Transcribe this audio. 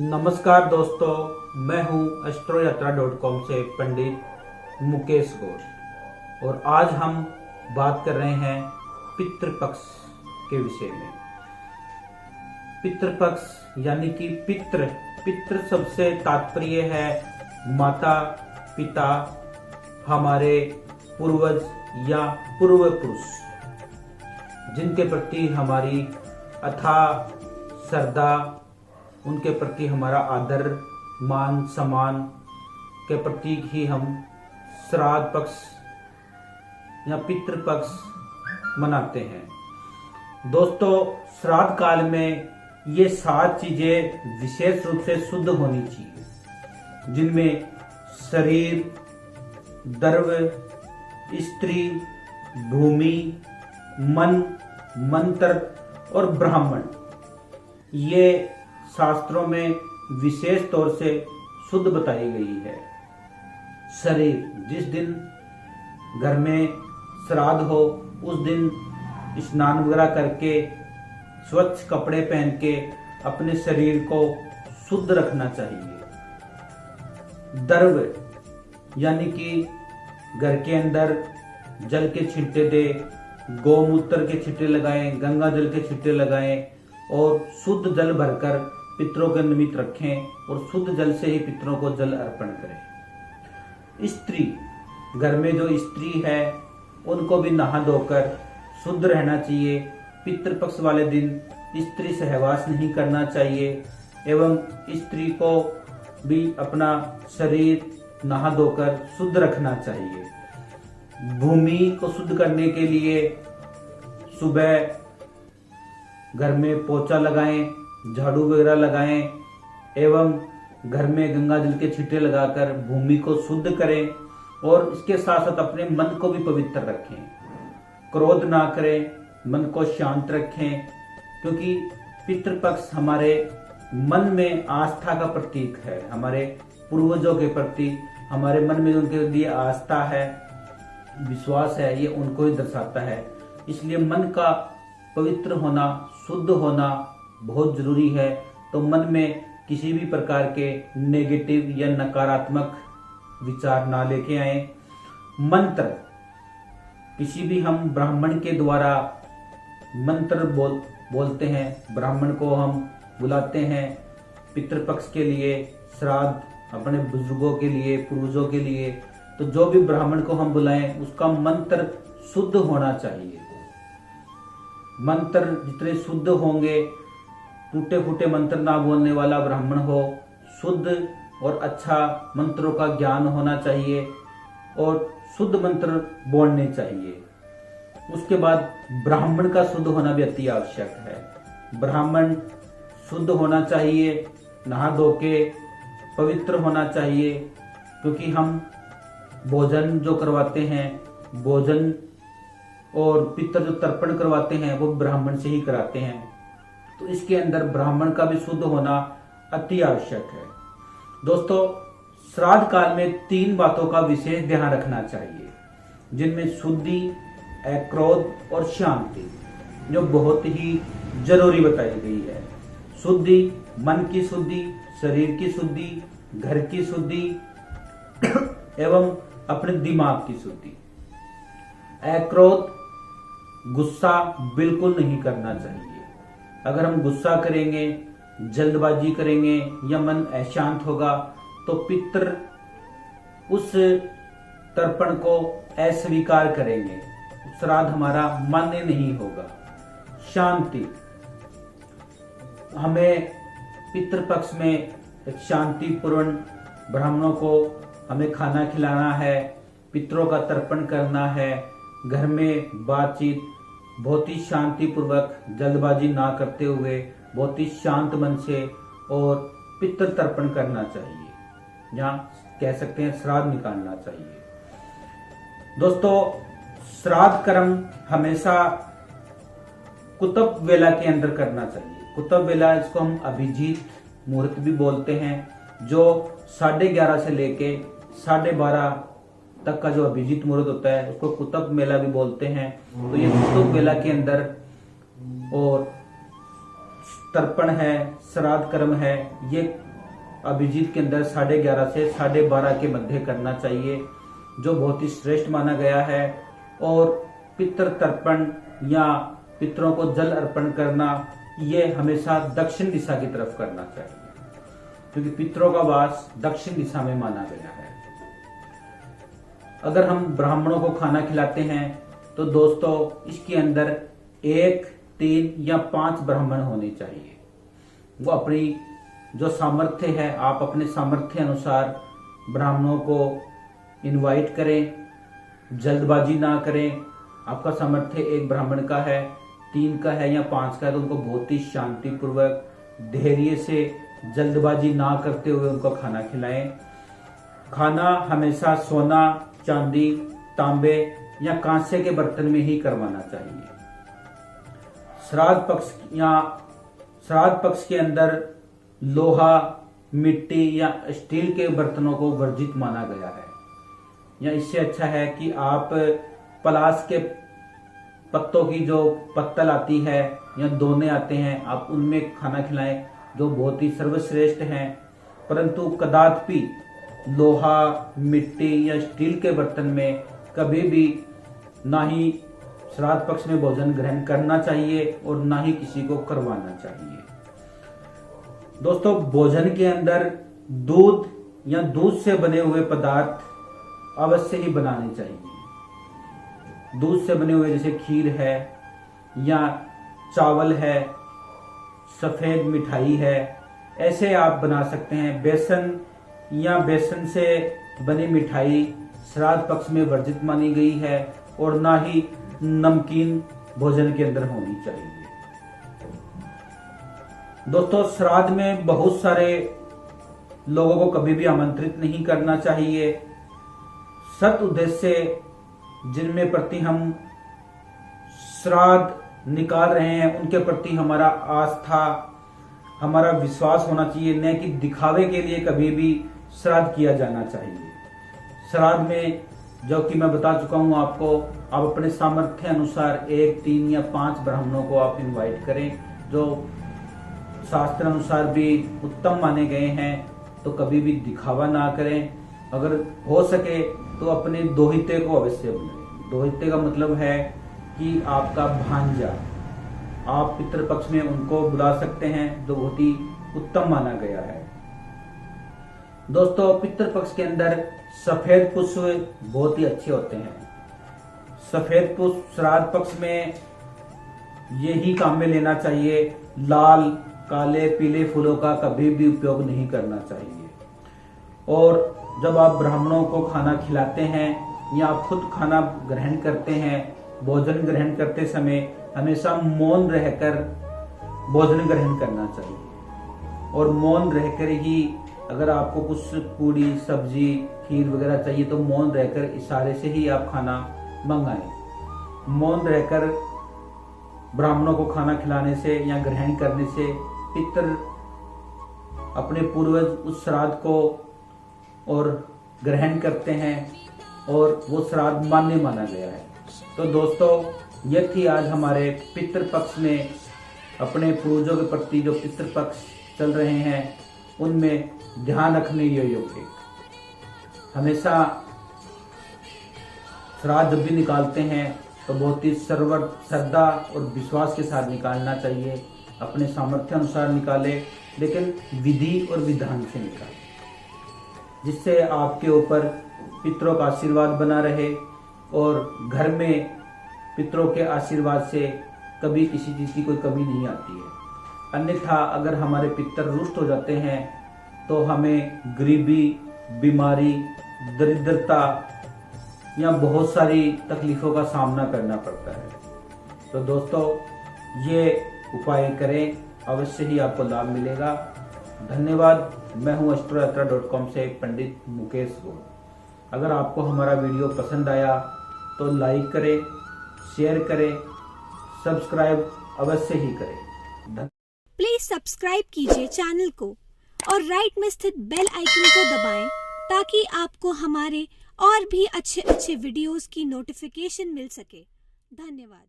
नमस्कार दोस्तों, मैं हूं astroyatra.com से पंडित मुकेश गौर और आज हम बात कर रहे हैं पितृपक्ष के विषय में। पितृपक्ष यानी कि पितृ शब्द से तात्पर्य है माता पिता, हमारे पूर्वज या पूर्व पुरुष, जिनके प्रति हमारी अथाह श्रद्धा, उनके प्रति हमारा आदर मान सम्मान के प्रतीक ही हम श्राद्ध पक्ष या पितृपक्ष मनाते हैं। दोस्तों, श्राद्ध काल में ये 7 चीजें विशेष रूप से शुद्ध होनी चाहिए, जिनमें शरीर, द्रव्य, स्त्री, भूमि, मन, मंत्र और ब्राह्मण। ये शास्त्रों में विशेष तौर से शुद्ध बताई गई है। शरीर, जिस दिन घर में श्राद्ध हो उस दिन स्नान वगैरह करके स्वच्छ कपड़े पहन के अपने शरीर को शुद्ध रखना चाहिए। द्रव्य यानी कि घर के अंदर जल के छींटे दे, गौमूत्र के छींटे लगाएं, गंगा जल के छींटे लगाएं और शुद्ध जल भरकर पितरों के निमित्त रखें और शुद्ध जल से ही पितरों को जल अर्पण करें। स्त्री, घर में जो स्त्री है उनको भी नहा धोकर शुद्ध रहना चाहिए। पितृपक्ष वाले दिन स्त्री सहवास नहीं करना चाहिए एवं स्त्री को भी अपना शरीर नहा धोकर शुद्ध रखना चाहिए। भूमि को शुद्ध करने के लिए सुबह घर में पोछा लगाएं, झाड़ू वगैरह लगाएं एवं घर में गंगा जल के छींटे लगाकर भूमि को शुद्ध करें और इसके साथ साथ अपने मन को भी पवित्र रखें। क्रोध ना करें, मन को शांत रखें, क्योंकि पितृपक्ष हमारे मन में आस्था का प्रतीक है। हमारे पूर्वजों के प्रति हमारे मन में उनके लिए आस्था है, विश्वास है, ये उनको ही दर्शाता है। इसलिए मन का पवित्र होना, शुद्ध होना बहुत जरूरी है। तो मन में किसी भी प्रकार के नेगेटिव या नकारात्मक विचार ना लेके आए। मंत्र, किसी भी हम ब्राह्मण के द्वारा मंत्र बोलते हैं, ब्राह्मण को हम बुलाते हैं पितृपक्ष के लिए, श्राद्ध अपने बुजुर्गों के लिए, पूर्वजों के लिए। तो जो भी ब्राह्मण को हम बुलाएं उसका मंत्र शुद्ध होना चाहिए। मंत्र जितने शुद्ध होंगे, टूटे फूटे मंत्र ना बोलने वाला ब्राह्मण हो, शुद्ध और अच्छा मंत्रों का ज्ञान होना चाहिए और शुद्ध मंत्र बोलने चाहिए। उसके बाद ब्राह्मण का शुद्ध होना भी अति आवश्यक है। ब्राह्मण शुद्ध होना चाहिए, नहा धो के पवित्र होना चाहिए, क्योंकि हम भोजन जो करवाते हैं, भोजन और पितर जो तर्पण करवाते हैं वो ब्राह्मण से ही कराते हैं। तो इसके अंदर ब्राह्मण का भी शुद्ध होना अति आवश्यक है। दोस्तों, श्राद्ध काल में 3 बातों का विशेष ध्यान रखना चाहिए, जिनमें शुद्धि, क्रोध और शांति, जो बहुत ही जरूरी बताई गई है। शुद्धि, मन की शुद्धि, शरीर की शुद्धि, घर की शुद्धि एवं अपने दिमाग की शुद्धि। क्रोध, गुस्सा बिल्कुल नहीं करना चाहिए। अगर हम गुस्सा करेंगे, जल्दबाजी करेंगे या मन अशांत होगा तो पितृ उस तर्पण को अस्वीकार करेंगे, श्राद्ध हमारा मान्य नहीं होगा। शांति, हमें पितृपक्ष में एक शांतिपूर्ण ब्राह्मणों को हमें खाना खिलाना है, पितरों का तर्पण करना है। घर में बातचीत बहुत ही शांतिपूर्वक, जल्दबाजी ना करते हुए बहुत ही शांत मन से और पितृ तर्पण करना चाहिए, या कह सकते हैं श्राद्ध निकालना चाहिए। दोस्तों, श्राद्ध कर्म हमेशा कुतुब वेला के अंदर करना चाहिए। कुतुब वेला, इसको हम अभिजीत मुहूर्त भी बोलते हैं, जो 11:30 से लेके 12:30 तक का जो अभिजीत मुहूर्त होता है उसको कुतुब मेला भी बोलते हैं। तो ये कुतुब मेला के अंदर और तर्पण है, श्राद्ध कर्म है, ये अभिजीत के अंदर 11:30 से 12:30 के मध्य करना चाहिए, जो बहुत ही श्रेष्ठ माना गया है। और पितृ तर्पण या पितरों को जल अर्पण करना, ये हमेशा दक्षिण दिशा की तरफ करना चाहिए, क्योंकि पितरों का वास दक्षिण दिशा में माना गया है। अगर हम ब्राह्मणों को खाना खिलाते हैं तो दोस्तों इसके अंदर 1, 3 या 5 ब्राह्मण होने चाहिए। वो अपनी जो सामर्थ्य है, आप अपने सामर्थ्य अनुसार ब्राह्मणों को इनवाइट करें, जल्दबाजी ना करें। आपका सामर्थ्य 1 ब्राह्मण का है, 3 का है या 5 का है, तो उनको बहुत ही शांतिपूर्वक, धैर्य से, जल्दबाजी ना करते हुए उनको खाना खिलाएं। खाना हमेशा सोना, चांदी, तांबे या कांसे के बर्तन में ही करवाना चाहिए। श्राद्ध पक्ष के अंदर लोहा, मिट्टी या स्टील के बर्तनों को वर्जित माना गया है। या इससे अच्छा है कि आप पलाश के पत्तों की जो पत्तल आती है या दोने आते हैं, आप उनमें खाना खिलाएं, जो बहुत ही सर्वश्रेष्ठ हैं। परंतु कदापि लोहा, मिट्टी या स्टील के बर्तन में कभी भी ना ही श्राद्ध पक्ष में भोजन ग्रहण करना चाहिए और ना ही किसी को करवाना चाहिए। दोस्तों, भोजन के अंदर दूध या दूध से बने हुए पदार्थ अवश्य ही बनाने चाहिए। दूध से बने हुए जैसे खीर है या चावल है, सफेद मिठाई है, ऐसे आप बना सकते हैं। बेसन या बेसन से बनी मिठाई श्राद्ध पक्ष में वर्जित मानी गई है और ना ही नमकीन भोजन के अंदर होनी चाहिए। दोस्तों, श्राद्ध में बहुत सारे लोगों को कभी भी आमंत्रित नहीं करना चाहिए। सत उद्देश्य जिनमें प्रति हम श्राद्ध निकाल रहे हैं, उनके प्रति हमारा आस्था, हमारा विश्वास होना चाहिए, न कि दिखावे के लिए कभी भी श्राद्ध किया जाना चाहिए। श्राद्ध में, जो कि मैं बता चुका हूं आपको, आप अपने सामर्थ्य अनुसार 1, 3 या 5 ब्राह्मणों को आप इनवाइट करें, जो शास्त्र अनुसार भी उत्तम माने गए हैं। तो कभी भी दिखावा ना करें। अगर हो सके तो अपने दोहिते को अवश्य बुलाएं। दोहिते का मतलब है कि आपका भांजा, आप पितृपक्ष में उनको बुला सकते हैं, जो बहुत ही उत्तम माना गया है। दोस्तों, पितृपक्ष के अंदर सफेद पुष्प बहुत ही अच्छे होते हैं। सफेद पुष्प श्राद्ध पक्ष में यही काम में लेना चाहिए। लाल, काले, पीले फूलों का कभी भी उपयोग नहीं करना चाहिए। और जब आप ब्राह्मणों को खाना खिलाते हैं या आप खुद खाना ग्रहण करते हैं, भोजन ग्रहण करते समय हमेशा मौन रहकर भोजन ग्रहण करना चाहिए। और मौन रहकर ही, अगर आपको कुछ पूड़ी, सब्जी, खीर वगैरह चाहिए तो मौन रहकर इशारे से ही आप खाना मंगाएं। मौन रहकर ब्राह्मणों को खाना खिलाने से या ग्रहण करने से पितृ अपने पूर्वज उस श्राद्ध को और ग्रहण करते हैं और वो श्राद्ध मान्य माना गया है। तो दोस्तों, यह थी आज हमारे पितृपक्ष में अपने पूर्वजों के प्रति जो पितृपक्ष चल रहे हैं उनमें ध्यान रखने योग्य। हमेशा श्राद्ध जब भी निकालते हैं तो बहुत ही श्रद्धा और विश्वास के साथ निकालना चाहिए। अपने सामर्थ्य अनुसार निकाले, लेकिन विधि और विधान से निकाले, जिससे आपके ऊपर पितरों का आशीर्वाद बना रहे और घर में पितरों के आशीर्वाद से कभी किसी चीज की कोई कमी नहीं आती है। अन्यथा अगर हमारे पितर रुष्ट हो जाते हैं तो हमें गरीबी, बीमारी, दरिद्रता या बहुत सारी तकलीफों का सामना करना पड़ता है। तो दोस्तों, ये उपाय करें, अवश्य ही आपको लाभ मिलेगा। धन्यवाद। मैं हूं astroyatra.com से पंडित मुकेश गोल। अगर आपको हमारा वीडियो पसंद आया तो लाइक करें, शेयर करें, सब्सक्राइब अवश्य ही करें। प्लीज सब्सक्राइब कीजिए चैनल को और राइट में स्थित बेल आइकन को दबाएं ताकि आपको हमारे और भी अच्छे वीडियोस की नोटिफिकेशन मिल सके। धन्यवाद।